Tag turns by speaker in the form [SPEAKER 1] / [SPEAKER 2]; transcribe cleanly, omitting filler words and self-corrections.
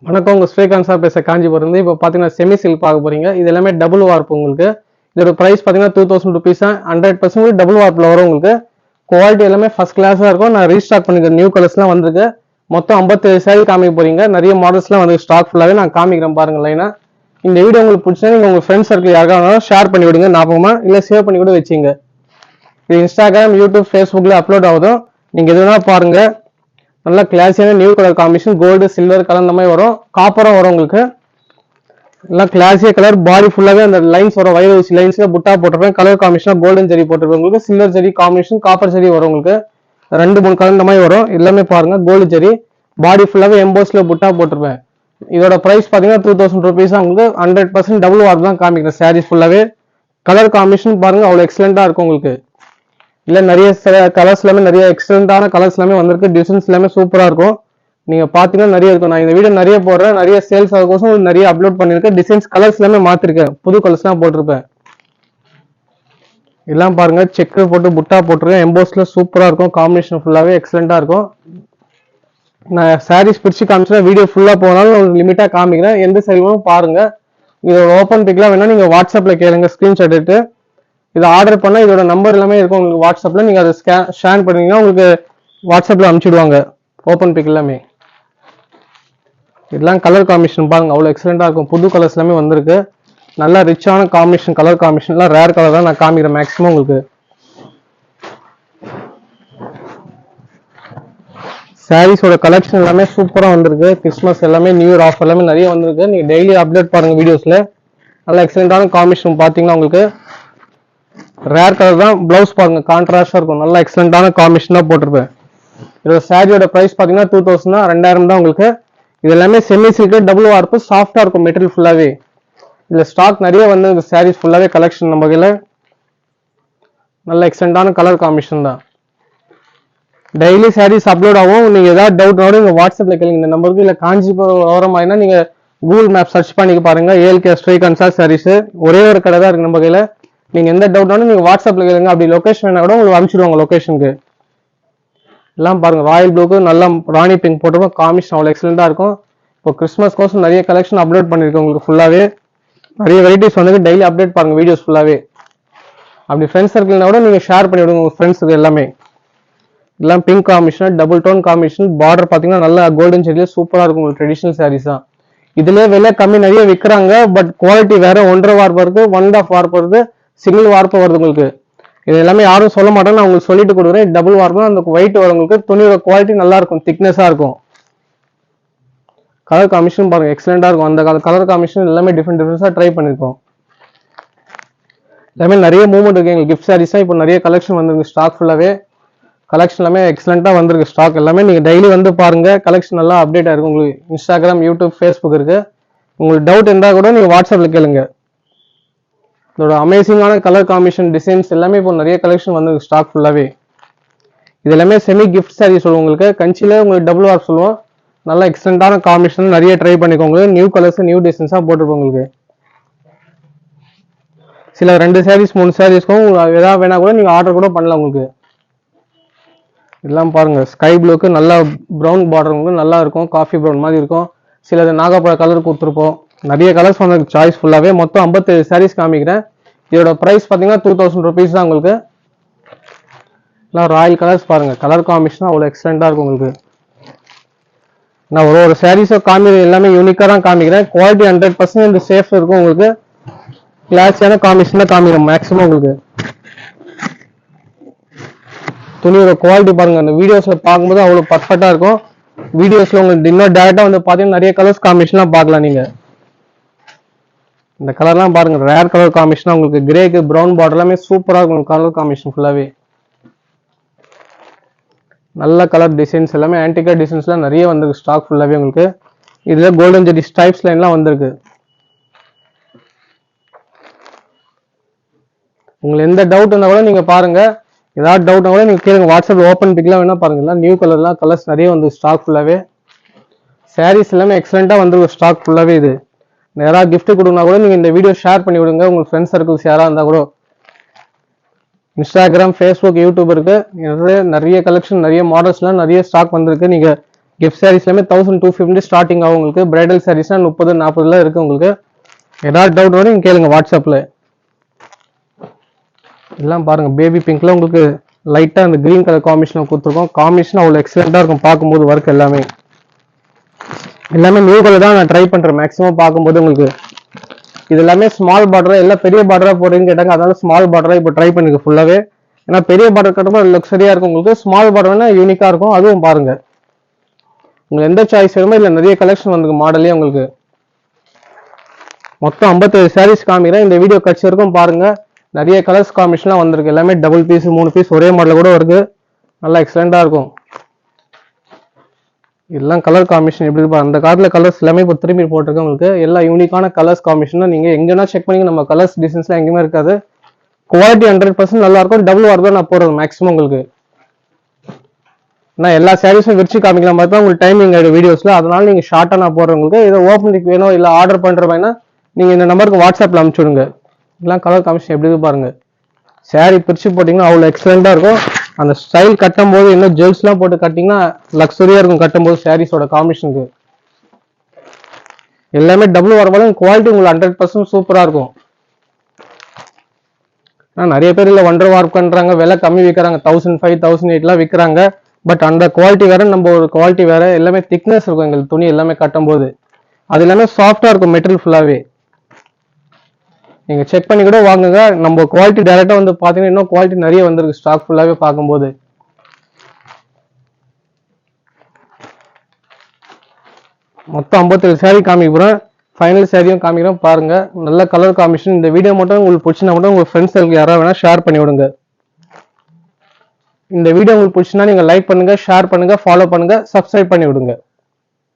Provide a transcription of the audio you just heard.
[SPEAKER 1] வணக்கம், உங்கள் ஸ்ரீகாந்த் சார் பேச காஞ்சிபுரம். இப்போ பார்த்தீங்கன்னா செமி சில்க் பார்க்க போறீங்க. இது எல்லாமே டபுள் வார்ப்பு. உங்களுக்கு இதோட ப்ரைஸ் பார்த்தீங்கன்னா 2000 rupees தான். 100% டபுள் வார்ப்பில் வரும். உங்களுக்கு குவாலிட்டி எல்லாமே ஃபர்ஸ்ட் கிளாஸாக இருக்கும். நான் ரீஸ்டாக் பண்ணிக்கிறேன். நியூ கலர்ஸ்லாம் வந்திருக்கு. மொத்தம் 57 சாரி காமிக்க போறீங்க. நிறைய மாடல்ஸ்லாம் வந்து ஸ்டாக் ஃபுல்லாகவே நான் காமிக்கிறேன் பாருங்க லைனா. இந்த வீடியோ உங்களுக்கு பிடிச்சா நீங்கள் உங்கள் ஃப்ரெண்ட்ஸ் சர்க்கிள் யாருக்காக ஷேர் பண்ணி விடுங்க. ஞாபகமா இல்லை சேவ் பண்ணி கூட வச்சுங்க. இது இன்ஸ்டாகிராம், யூடியூப், ஃபேஸ்புக்கில் அப்லோட் ஆகுதும். நீங்கள் எது வேணால் பாருங்க. நல்லா கிளாஸியான new colour combination, gold silver கலந்த மாதிரி வரும். காப்பரும் வரும். உங்களுக்கு எல்லாம் கிளாஸிய கலர். பாடி ஃபுல்லாவே அந்த லைன்ஸ் வரும். வயர் ஊசி லைன்ஸ்ல புட்டா போட்டிருப்பேன். கலர் காம்பினேஷன் கோல்டன் ஜெரி போட்டிருப்பேன். உங்களுக்கு சில்வர் ஜெரி காம்பினேஷன், காப்பர் ஜெரி வரும். உங்களுக்கு 2-3 கலந்த மாதிரி வரும். எல்லாமே பாருங்க கோல்டு ஜெரி. பாடி ஃபுல்லாவே எம்போஸ்ல புட்டா போட்டிருப்பேன். இதோட பிரைஸ் பாத்தீங்கன்னா 2000 rupees. உங்களுக்கு 100% டபுள் வார்ப் தான் காமிக்கிறேன். சாரீஸ் ஃபுல்லாவே கலர் காம்பினேஷன் பாருங்க, அவ்வளவு எக்ஸலண்டா இருக்கும். உங்களுக்கு இல்ல நிறைய கலர்ஸ் எல்லாமே நிறைய எக்ஸலண்டான கலர்ஸ் எல்லாமே வந்திருக்கு. டிசைன்ஸ் எல்லாமே சூப்பரா இருக்கும். நீங்க பாத்தீங்கன்னா நிறைய இருக்கும். நான் இந்த வீடியோ நிறைய போடுறேன். நிறைய சேல்ஸ் ஆகும். நிறைய அப்லோட் பண்ணிருக்கேன். டிசைன்ஸ் கலர்ஸ் எல்லாமே மாத்திருக்கேன். புது கலர்ஸ் எல்லாம் போட்டிருப்பேன். எல்லாம் பாருங்க செக் போட்டு புட்டா போட்டிருக்கேன். எம்போஸ்ல சூப்பரா இருக்கும். காம்பினேஷன் ஃபுல்லாவே எக்ஸலண்டா இருக்கும். நான் சாரீஸ் பிரிச்சு காமிச்சா வீடியோ ஃபுல்லா போனாலும் உங்களுக்கு லிமிட்டா காமிக்கிறேன். எந்த சாரியும் பாருங்க. இதோட ஓப்பன் பிக்லாம் வேணா நீங்க வாட்ஸ்அப்ல கேளுங்க. ஸ்கிரீன்ஷாட் எடுத்து இதை ஆர்டர் பண்ணா இதோட நம்பர் எல்லாமே இருக்கும் உங்களுக்கு வாட்ஸ்அப்ல. நீங்க அதை ஸ்கேன் பண்ணீங்கன்னா உங்களுக்கு வாட்ஸ்அப்ல அனுப்பிச்சிடுவாங்க. ஓப்பன் பிக் எல்லாமே. இதெல்லாம் கலர் காம்பினேஷன் பாருங்க, அவ்வளவு எக்ஸலண்டா இருக்கும். புது கலர்ஸ் எல்லாமே வந்திருக்கு. நல்லா ரிச்சான காம்பினேஷன். கலர் காம்பினேஷன்லாம் ரேர் கலர் தான் நான் காமிக்கிறேன் மேக்ஸிமம். உங்களுக்கு சாரீஸோட கலெக்ஷன் எல்லாமே சூப்பரா வந்திருக்கு. கிறிஸ்மஸ் எல்லாமே நியூ இயர் ஆஃபர் எல்லாமே நிறைய வந்திருக்கு. நீங்க டெய்லி அப்டேட் பாருங்க வீடியோஸ்ல. நல்லா எக்ஸலண்டான காம்பினேஷன். பாத்தீங்கன்னா உங்களுக்கு ரேர் கலர் தான். பிளவுஸ் பாருங்க கான்ட்ராஸ்டா இருக்கும். நல்லா எக்ஸலண்டான காம்பினேஷன் தான் போட்டிருப்பேன். இதோட சாரியோட பிரைஸ் பாத்தீங்கன்னா 2000 தான். 2000 தான் உங்களுக்கு. இது எல்லாமே செமி சில்க் டபுள் வார்ப்பு. சாஃப்டா இருக்கும் மெட்டீரியல் ஃபுல்லாவே. இதுல ஸ்டாக் நிறைய வந்து இந்த சாரீஸ் ஃபுல்லாவே கலெக்ஷன் நம்ம கையில. நல்ல எக்ஸலண்டான கலர் காம்பினேஷன் தான். டெய்லி சாரீஸ் அப்லோட் ஆகும். நீங்க ஏதாவது டவுட்னாலும் நீங்க வாட்ஸ்அப்ல கேளுங்க இந்த நம்பருக்கு. இல்ல காஞ்சிபுரம் ஓரமாயினா நீங்க கூகுள் மேப் சர்ச் பண்ணி பாருங்க. ஏஎல்கே ஸ்ரீகாந்த் சாரீஸ் ஒரே ஒரு கடை தான் இருக்கு நம்ம கையில. நீங்க எந்த டவுட்னாலும் நீங்க வாட்ஸ்அப்ல கேளுங்க. அப்படி லொகேஷன் வேணா கூட உங்களுக்கு அனுப்பிச்சிடுவாங்க லொகேஷனுக்கு. எல்லாம் பாருங்க ராயல் ப்ளூக்கு நல்லா ராணி பிங்க் போட்டுருக்கோம். காம்பினேஷன் அவ்வளோ எக்ஸலண்டா இருக்கும். இப்போ கிறிஸ்மஸ் கோசம் நிறைய கலெக்ஷன் அப்லோட் பண்ணிருக்கோம். உங்களுக்கு ஃபுல்லாவே நிறைய வெரைட்டிஸ் வந்து டெய்லி அப்டேட் பாருங்க வீடியோஸ் ஃபுல்லாவே. அப்படி ஃப்ரெண்ட்ஸ் சர்க்கிள்னா கூட நீங்க ஷேர் பண்ணி விடுங்க உங்க ஃப்ரெண்ட்ஸுக்கு எல்லாமே. எல்லாம் pink combination, double tone combination. Border பாத்தீங்கன்னா நல்லா கோல்டன் ஜெரியில சூப்பரா இருக்கும். உங்களுக்கு ட்ரெடிஷனல் சாரீஸ் தான். இதுலயே விலை கம்மி நிறைய விற்கிறாங்க. பட் குவாலிட்டி வேற. 1.5 வார்ப்பு வருது, 1.5 வார்ப்பு வருது, சிங்கிள் வார்ப்பு வருது. உங்களுக்கு இது எல்லாமே யாரும் சொல்ல மாட்டாங்க. நான் உங்களுக்கு சொல்லிட்டு கொடுக்குறேன். டபுள் வார்ப்பு அந்த ஒயிட் வரும். உங்களுக்கு துணியோட குவாலிட்டி நல்லா இருக்கும். திக்னஸா இருக்கும். கலர் காம்பினேஷன் பாருங்க எக்ஸலண்டா இருக்கும். அந்த கலர் காம்பினேஷன் எல்லாமே டிஃப்ரெண்டா ட்ரை பண்ணிருக்கோம். எல்லாமே நிறைய மூவ்மெண்ட் இருக்கு. எங்களுக்கு கிஃப்ட் சாரீஸ் இப்போ நிறைய கலெக்ஷன் வந்திருக்கு. ஸ்டாக் ஃபுல்லாவே கலெக்ஷன் எல்லாமே எக்ஸலண்டா வந்திருக்கு. ஸ்டாக் எல்லாமே நீங்க டெய்லி வந்து பாருங்க. கலெக்ஷன் நல்லா அப்டேட் ஆயிருக்கும். உங்களுக்கு இன்ஸ்டாகிராம், யூடியூப், ஃபேஸ்புக் இருக்கு. உங்களுக்கு டவுட் இருந்தா கூட நீங்க வாட்ஸ்அப்ல கேளுங்க. இதோட அமேசிங்கான கலர் காம்பினேஷன், டிசைன்ஸ் எல்லாமே இப்போ நிறைய கலெக்ஷன் வந்து ஸ்டாக் ஃபுல்லாவே. இது எல்லாமே செமி கிஃப்ட் சாரி சொல்லுவோம். உங்களுக்கு கஞ்சில உங்களுக்கு டபுள் வார்ப் சொல்லுவோம். நல்லா எக்ஸலண்டான காம்பினேஷன் நிறைய ட்ரை பண்ணிக்கோங்க. நியூ கலர்ஸ், நியூ டிசைன்ஸா போட்டுருப்போம். உங்களுக்கு சில 2 சாரீஸ் 3 சாரீஸ்க்கும் ஏதாவது வேணா கூட நீங்க ஆர்டர் கூட பண்ணலாம். உங்களுக்கு எல்லாம் பாருங்க ஸ்கை ப்ளூக்கு நல்லா ப்ரௌன் பார்டர் உங்களுக்கு நல்லா இருக்கும். காஃபி ப்ரௌன் மாதிரி இருக்கும். சிலது நாகப்பழ கலர் கொடுத்துருப்போம். நிறைய கலர்ஸ் வந்து சாய்ஸ் ஃபுல்லாவே. மொத்தம் 57 சாரீஸ் காமிக்கிறேன். இதோட பிரைஸ் பாத்தீங்கன்னா 2000 rupees தான் உங்களுக்கு. எல்லாம் ராயல் கலர்ஸ் பாருங்க. கலர் காம்பினேஷன் அவ்வளவு எக்ஸலண்டா இருக்கும். உங்களுக்கு நான் ஒரு சாரீஸை காமிக்கிறேன். எல்லாமே யூனிக்கா தான் காமிக்கிறேன். குவாலிட்டி 100% சேஃப் இருக்கும். உங்களுக்கு கிளாஸியான காம்பினேஷன் தான் காமிக்கிறேன் மேக்ஸிமம். உங்களுக்கு துணியோட குவாலிட்டி பாருங்க. அந்த வீடியோஸ்ல பார்க்கும்போது அவ்வளவு பர்ஃபெக்டா இருக்கும். வீடியோஸ்ல உங்களுக்கு இன்னும் டேரக்டா வந்து பாத்தீங்கன்னா நிறைய கலர்ஸ் காம்பினேஷன்லாம் பார்க்கலாம். நீங்க இந்த கலர்லாம் பாருங்க ரேர் கலர் காம்பினேஷன். உங்களுக்கு கிரேக்கு ப்ரௌன் பார்டர் எல்லாமே சூப்பரா இருக்கும். கலர் காம்பினேஷன் ஃபுல்லாவே நல்ல கலர் டிசைன்ஸ் எல்லாமே ஆன்டிகா டிசைன்ஸ்லாம் நிறைய வந்திருக்கு. ஸ்டாக் ஃபுல்லாவே உங்களுக்கு இதுல கோல்டன் ஜெரி ஸ்ட்ரைப்ஸ் லைன்லாம் வந்திருக்கு. உங்களுக்கு எந்த டவுட் இருந்தா கூட நீங்க பாருங்க. ஏதாவது டவுட்னா கூட நீங்க கேளுங்க. வாட்ஸ்அப்ல ஓப்பன் பிக்லாம் வேணா பாருங்க. நியூ கலர்லாம் கலர்ஸ் நிறைய வந்து ஸ்டாக் ஃபுல்லாவே. சாரீஸ் எல்லாமே எக்ஸலண்டா வந்து ஸ்டாக் ஃபுல்லாவே. இது யாராவது கிஃப்ட் கொடுனா கூட நீங்க இந்த வீடியோ ஷேர் பண்ணி விடுங்க. உங்க ஃப்ரெண்ட்ஸ் சர்க்கிள்ஸ் யாரா இருந்தா கூட. இன்ஸ்டாகிராம், ஃபேஸ்புக், யூடியூப் இருக்கு. நிறைய கலெக்ஷன், நிறைய மாடல்ஸ்லாம் நிறைய ஸ்டாக் வந்திருக்கு. நீங்க கிஃப்ட் சாரீஸ் எல்லாமே 1250 ஸ்டார்டிங் ஆகும் உங்களுக்கு. பிரைடல் சாரீஸ்னா 30-40 இருக்கு உங்களுக்கு. ஏதாவது டவுட் வரும் நீங்க கேளுங்க வாட்ஸ்அப்ல. எல்லாம் பாருங்க பேபி பிங்க்ல உங்களுக்கு லைட்டா அந்த கிரீன் கலர் காம்பினேஷன் கொடுத்துருக்கோம். காம்பினேஷன் அவ்வளவு எக்ஸலண்டா இருக்கும் பார்க்கும்போது. ஒர்க் எல்லாமே நியூ கலர் தான் நான் ட்ரை பண்றேன் மேக்ஸிமம் பார்க்கும்போது உங்களுக்கு. இது எல்லாமே ஸ்மால் பார்டரா எல்லாம் பெரிய பார்டரா போடுறீங்கன்னு கேட்டாங்க, அதனால ஸ்மால் பார்டரா இப்போ ட்ரை பண்ணிக்க ஃபுல்லாவே. ஏன்னா பெரிய பார்டர் கட்டும்போது லக்ஸரியா இருக்கும் உங்களுக்கு. ஸ்மால் பார்டர்னா யூனிக்கா இருக்கும். அதுவும் பாருங்க உங்களுக்கு எந்த சாய்ஸ் வேணுமோ. இல்ல நிறைய கலெக்ஷன் வந்துருக்கு மாடலே உங்களுக்கு. மொத்தம் 57 சாரீஸ் காமிக்கிறேன். இந்த வீடியோ கட்சி வரைக்கும் பாருங்க. நிறைய கலர்ஸ் காம்பினேஷன்லாம் வந்திருக்கு. எல்லாமே டபுள் பீஸ் 3 பீஸ் ஒரே மாடல கூட வருது. நல்லா எக்ஸலண்டா இருக்கும். எல்லாம் கலர் காம்பினேஷன் எப்படி இருக்கு அந்த காலத்துல கலர்ஸ் எல்லாமே இப்போ திரும்பி போட்டிருக்கேன் உங்களுக்கு. எல்லா யூனிக்கான கலர்ஸ் காம்பினேஷன் நீங்க எங்கன்னா செக் பண்ணி நம்ம கலர்ஸ் டிசைன்ஸ்லாம் எங்கேயுமே இருக்காது. குவாலிட்டி 100% நல்லா இருக்கும். டபுள் வார் தான் நான் போடுறது மேக்ஸிமம் உங்களுக்கு. நான் எல்லா சாரீஸும் விரிச்சு காமிக்கலாம் பார்த்தா உங்களுக்கு டைமிங் ஆயிடும் வீடியோஸ்ல. அதனால நீங்க ஷார்ட்டா நான் போடுறேன் உங்களுக்கு. ஏதோ ஓப்பனிங் வேணும் இல்ல ஆர்டர் பண்ற வேணா நீங்க இந்த நம்பருக்கு வாட்ஸ்அப்ல அனுப்பிச்சுடுங்க. எல்லாம் கலர் காம்பினேஷன் எப்படி இருக்கு பாருங்க. சாரி பிரிச்சு போட்டீங்கன்னா அவ்வளவு எக்ஸலண்டா இருக்கும். அந்த ஸ்டைல் கட்டும் போது இன்னும் ஜுவல்ஸ் எல்லாம் போட்டு கட்டிங்கன்னா லக்ஸரியா இருக்கும் கட்டும் போது. சாரீஸோட காம்பினேஷனுக்கு எல்லாமே டபுள் வரப்போல குவாலிட்டி உங்களுக்கு 100% சூப்பரா இருக்கும். நிறைய பேர் இல்ல ஒண்டர் வார்ப் பண்றாங்க, விலை கம்மி விற்கிறாங்க, 1005 1008 விற்கிறாங்க. பட் அந்த குவாலிட்டி வேற, நம்ம ஒரு குவாலிட்டி வேற. எல்லாமே திக்னஸ் இருக்கும் எங்களுக்கு துணி எல்லாமே கட்டும் போது. அது எல்லாமே சாஃப்டா இருக்கும் மெட்டீரியல் ஃபுல்லாவே. நீங்க செக் பண்ணி கூட வாங்குங்க. நம்ம குவாலிட்டி டைரக்டா வந்து பாத்தீங்கன்னா இன்னும் குவாலிட்டி நிறைய வந்திருக்கு ஸ்டாக் ஃபுல்லாவே பார்க்கும்போது. மொத்தம் 57 சாரி காமிக்கிறேன். ஃபைனல் சாரியும் காமிக்கிறேன் பாருங்க. நல்ல கலர் காம்பினேஷன். இந்த வீடியோ மட்டும் உங்களுக்கு பிடிச்சினா மட்டும் உங்க ஃப்ரெண்ட்ஸ் யாராவது வேணா ஷேர் பண்ணி விடுங்க. இந்த வீடியோ உங்களுக்கு பிடிச்சினா நீங்க லைக் பண்ணுங்க, ஷேர் பண்ணுங்க, ஃபாலோ பண்ணுங்க, சப்ஸ்கிரைப் பண்ணி விடுங்க.